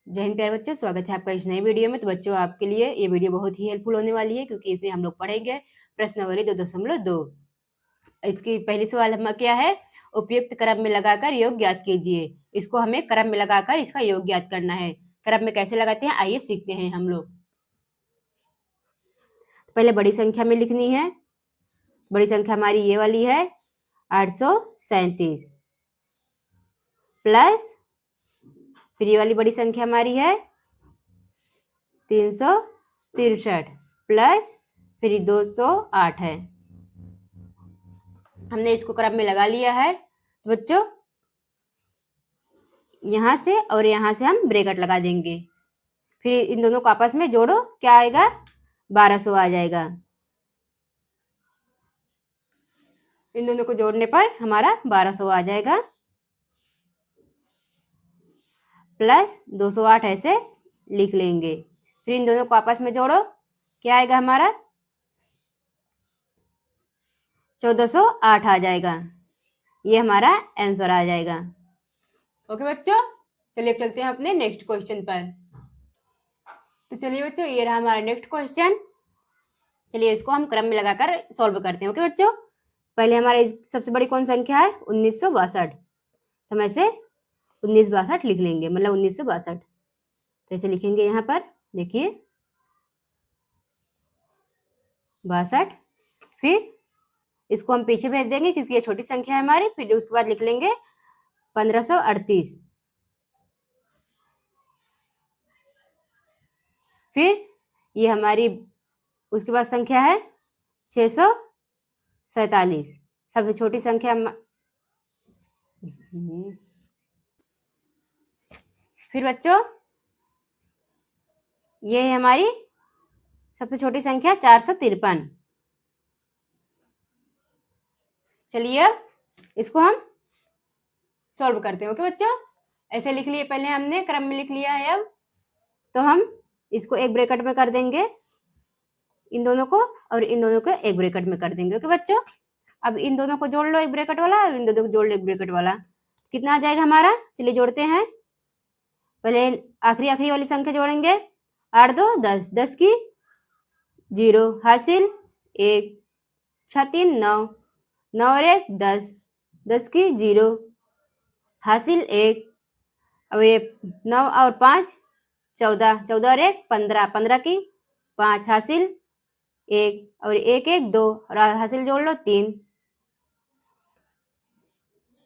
जय हिंद प्यारे बच्चों, स्वागत है आपका इस नई वीडियो में। तो बच्चों, आपके लिए ये वीडियो बहुत ही हेल्पफुल होने वाली है क्योंकि इसमें हम लोग पढ़ेंगे प्रश्नावली 2.2। इसकी पहली सवाल हम क्या है, उपयुक्त क्रम में लगाकर योग ज्ञात कीजिए। इसको हमें क्रम में लगाकर इसका योग ज्ञात करना है। क्रम में कैसे लगाते हैं, आइए सीखते हैं हम लोग। पहले बड़ी संख्या में लिखनी है। बड़ी संख्या हमारी ये वाली है 837 प्लस फिर ये वाली बड़ी संख्या हमारी है 363 प्लस फिर 208 है। हमने इसको क्रम में लगा लिया है। तो बच्चों, यहाँ से और यहाँ से हम ब्रैकेट लगा देंगे। फिर इन दोनों को आपस में जोड़ो, क्या आएगा, 1200 आ जाएगा। इन दोनों को जोड़ने पर हमारा 1200 आ जाएगा प्लस 208 ऐसे लिख लेंगे। फिर इन दोनों को आपस में जोड़ो, क्या आएगा, हमारा 1408 आ जाएगा। ये हमारा आंसर आ जाएगा। ओके बच्चों, चलिए अब चलते हैं अपने नेक्स्ट क्वेश्चन पर। तो चलिए बच्चों, ये रहा हमारा नेक्स्ट क्वेश्चन। चलिए इसको हम क्रम में लगाकर सॉल्व करते हैं। ओके बच्चों, पहले हमारे सबसे बड़ी कौन संख्या है, 1962। तो हम ऐसे 1962 लिख लेंगे, मतलब 1962। तो ऐसे लिखेंगे यहाँ पर, देखिए 62। फिर इसको हम पीछे भेज देंगे क्योंकि ये छोटी संख्या है हमारी। फिर उसके बाद लिख लेंगे 1538। फिर ये हमारी उसके बाद संख्या है 647, सबसे छोटी संख्या। फिर बच्चों, ये है हमारी सबसे छोटी संख्या 453। चलिए अब इसको हम सॉल्व करते हैं। ओके बच्चों, ऐसे लिख लिए, पहले हमने क्रम में लिख लिया है। अब तो हम इसको एक ब्रैकेट में कर देंगे, इन दोनों को, और इन दोनों को एक ब्रैकेट में कर देंगे। ओके बच्चों, अब इन दोनों को जोड़ लो एक ब्रैकेट वाला, और इन दोनों को जोड़ लो एक ब्रैकेट वाला। कितना आ जाएगा हमारा, चलिए जोड़ते हैं। पहले आखिरी वाली संख्या जोड़ेंगे, 8 2 10, 10 की 0 हासिल 1, 6 3 9, 9 और 1 10, 10 की 0 हासिल 1। अब ये 9 और 5 14, 14 और 1 15, 15 की 5 हासिल 1, और 1 1 2 और हासिल जोड़ लो 3।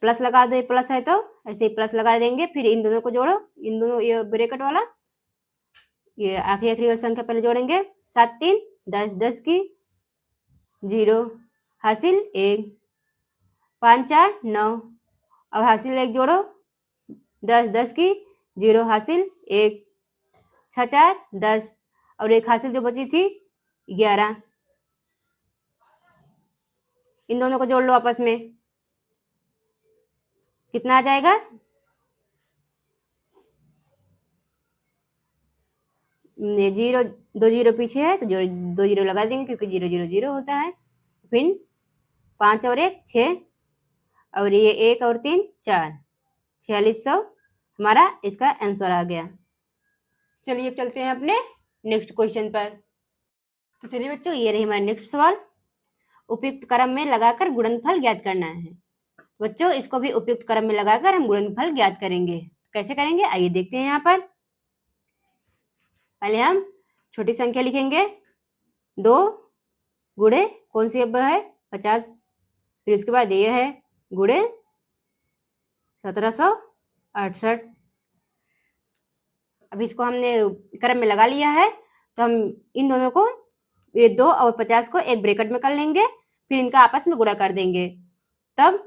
प्लस लगा दो, ये प्लस है तो ऐसे ही प्लस लगा देंगे। फिर इन दोनों को जोड़ो, इन दोनों ये ब्रैकेट वाला, ये आखिरी वाली संख्या पहले जोड़ेंगे, 7 3 10, 10 की 0 हासिल 1, 5 4 9, अब हासिल 1 जोड़ो, 10, 10 की 0 हासिल 1, 6 4 10, और एक हासिल जो बची थी 11। इन दोनों को जोड़ लो आपस में, कितना आ जाएगा, जीरो, 2 जीरो पीछे है तो जो 2 जीरो लगा देंगे क्योंकि 0 0 0 होता है। फिर 5 और 1 6, और ये 1 और 3 4, 4600 हमारा इसका आंसर आ गया। चलिए अब चलते हैं अपने नेक्स्ट क्वेश्चन पर। तो चलिए बच्चों, ये रही हमारा नेक्स्ट सवाल। उपयुक्त क्रम में लगाकर गुणनफल ज्ञात करना है। बच्चों, इसको भी उपयुक्त क्रम में लगाकर हम गुणनफल ज्ञात करेंगे। कैसे करेंगे, आइए देखते हैं। यहाँ पर पहले हम छोटी संख्या लिखेंगे, 2 गुणे कौन सी अब है 50, फिर उसके बाद ये है गुणे 1768। अब इसको हमने क्रम में लगा लिया है, तो हम इन दोनों को, ये 2 और 50 को एक ब्रैकेट में कर लेंगे। फिर इनका आपस में गुणा कर देंगे, तब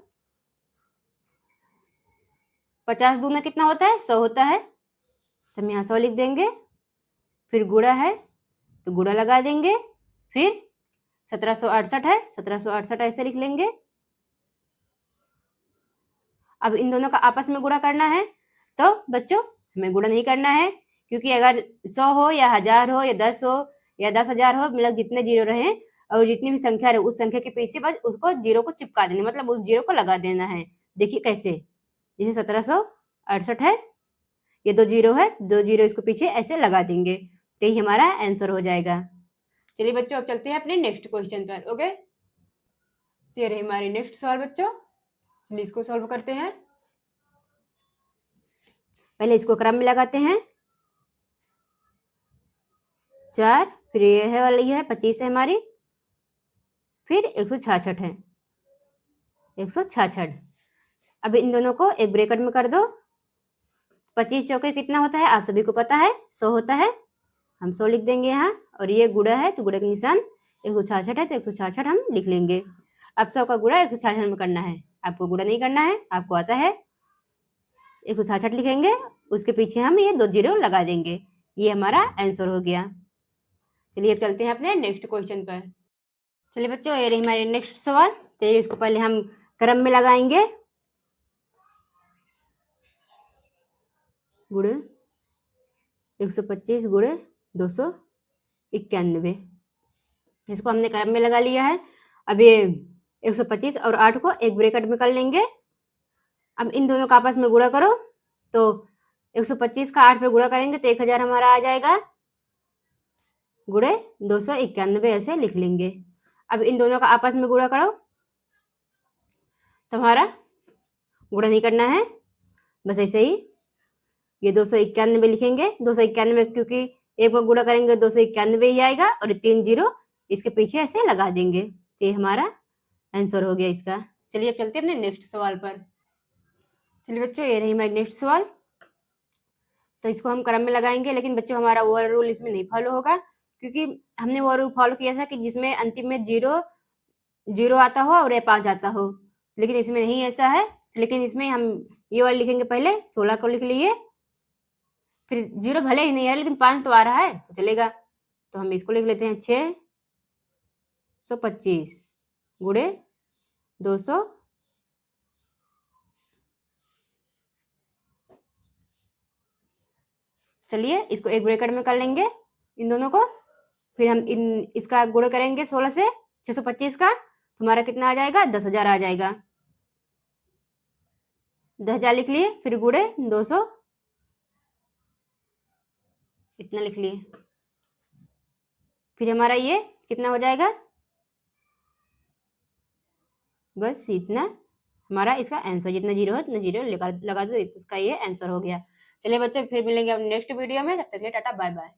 50 दूना कितना होता है, 100 होता है। तो हम यहाँ 100 लिख देंगे। फिर गुणा है तो गुणा लगा देंगे। फिर 1768 है, 1768 ऐसे लिख लेंगे। अब इन दोनों का आपस में गुणा करना है, तो बच्चों हमें गुणा नहीं करना है, क्योंकि अगर 100 हो या 1000 हो या 10 हो या 10,000 हो, मतलब जितने जीरो रहे और जितनी भी संख्या रहे उस संख्या के पीछे बस उसको जीरो को चिपका देना, मतलब उस जीरो को लगा देना है। देखिए कैसे, जैसे 1768 है, ये 2 जीरो है, 2 जीरो इसको पीछे ऐसे लगा देंगे, तो यही हमारा आंसर हो जाएगा। चलिए बच्चों अब चलते हैं अपने नेक्स्ट क्वेश्चन पर। ओके, तो ये रही हमारी नेक्स्ट सवाल बच्चों। चलिए इसको सॉल्व करते हैं। पहले इसको क्रम में लगाते हैं, 4, फिर ये है वाली है 25 है हमारी, फिर 166 है, 166। अब इन दोनों को एक ब्रैकेट में कर दो। 25 चौके कितना होता है आप सभी को पता है, 100 होता है, हम 100 लिख देंगे यहाँ। और ये गुणा है तो गुणा का निशान 166 है, तो 166 हम लिख लेंगे। अब 100 का गुणा 166 में करना है, आपको गुणा नहीं करना है, आपको आता है। 166 लिखेंगे, उसके पीछे हम ये 2 जीरो लगा देंगे, ये हमारा आंसर हो गया। चलिए अब चलते हैं अपने नेक्स्ट क्वेश्चन पर। चलिए बच्चों ये रही हमारी नेक्स्ट सवाल। तो इसको पहले हम क्रम में लगाएंगे, गुणे 125 गुणे 291, इसको हमने क्रम में लगा लिया है। अब ये 125 और 8 को एक ब्रैकेट में कर लेंगे। अब इन दोनों का आपस में गुणा करो, तो 125 का 8 पे गुणा करेंगे तो 1000 हमारा आ जाएगा, गुणे 291 ऐसे लिख लेंगे। अब इन दोनों का आपस में गुणा करो, तो हमारा गुणा नहीं करना है, बस ऐसे ही ये 291 लिखेंगे। 291 क्योंकि एक में गुणा करेंगे 291 ही आएगा, और 3 जीरो इसके पीछे ऐसे लगा देंगे, तो ये हमारा आंसर हो गया इसका। चलिए अब चलते हैं अपने नेक्स्ट सवाल पर। चलिए बच्चों ये रही हमारी नेक्स्ट सवाल। तो इसको हम क्रम में लगाएंगे, लेकिन बच्चों हमारा वो रूल इसमें नहीं फॉलो होगा, क्योंकि हमने वो रूल फॉलो किया था कि जिसमें अंतिम में जीरो जीरो आता हो और ये 5 आता हो, लेकिन इसमें नहीं ऐसा है। लेकिन इसमें हम ये वाला लिखेंगे, पहले 16 को लिख लिए, फिर जीरो भले ही नहीं आ रहा लेकिन 5 तो आ रहा है तो चलेगा, तो हम इसको लिख लेते हैं 625 गुणे 200, चलिए इसको एक ब्रैकेट में कर लेंगे इन दोनों को, फिर हम इसका गुणा करेंगे 16 से 625 का, हमारा कितना आ जाएगा, 10,000 आ जाएगा। 10,000 लिख लिए, फिर गुणे 200 इतना लिख लिए, फिर हमारा ये कितना हो जाएगा, बस इतना हमारा इसका आंसर, जितना जीरो है उतना जीरो लगा दो, इसका ये आंसर हो गया। चलिए बच्चे फिर मिलेंगे अब नेक्स्ट वीडियो में, तब तक के लिए टाटा बाय बाय।